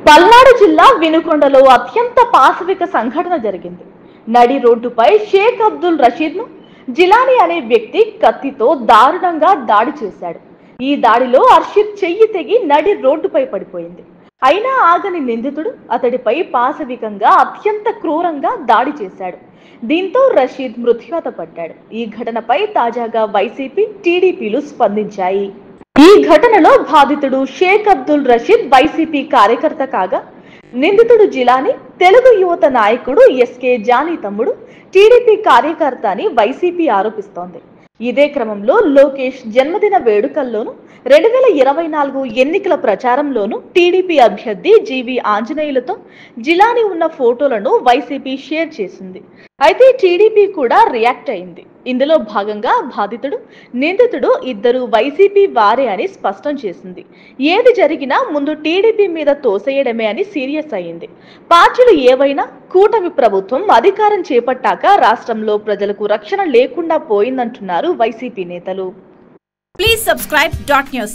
పల్నాడు జిల్లా వినుకొండలో అత్యంత పాశవిక సంఘటన జరిగింది. నడి రోడ్డుపై షేక్ అబ్దుల్ రషీద్ ను జిలానీ అనే వ్యక్తి కత్తితో దారుణంగా దాడి చేశాడు. ఈ దాడిలో హర్షిత్ చెయ్యి తెగి నడి రోడ్డుపై పడిపోయింది. అయినా ఆగని నిందితుడు అతడిపై పాశవికంగా అత్యంత క్రూరంగా దాడి చేశాడు. దీంతో రషీద్ మృత్యువాత పడ్డాడు. ఈ ఘటనపై తాజాగా వైసీపీ, టీడీపీలు స్పందించాయి. ఈ ఘటనలో బాధితుడు షేక్ అబ్దుల్ రషీద్ వైసీపీ కార్యకర్త కాగా, నిందితుడు జిలానీ తెలుగు యువత నాయకుడు ఎస్కే జానీ తమ్ముడు, టీడీపీ కార్యకర్త అని వైసీపీ ఆరోపిస్తోంది. ఇదే క్రమంలో లోకేష్ జన్మదిన వేడుకల్లోనూ 2024 ఎన్నికల ప్రచారంలోనూ టీడీపీ అభ్యర్థి జీవి ఆంజనేయులతో జిలానీ ఉన్న ఫోటోలను వైసీపీ షేర్ చేసింది. అయితే టీడీపీ కూడా రియాక్ట్ అయింది. ఇందులో భాగంగా బాధితుడు, నిందితుడు ఇద్దరు వైసీపీ వారే అని స్పష్టం చేసింది. ఏది జరిగినా ముందు టీడీపీ మీద తోసేయడమే అని సీరియస్ అయింది. పార్టీలు ఏవైనా కూటమి ప్రభుత్వం అధికారం చేపట్టాక రాష్ట్రంలో ప్రజలకు రక్షణ లేకుండా పోయిందంటున్నారు వైసీపీ నేతలు. Please subscribe .news.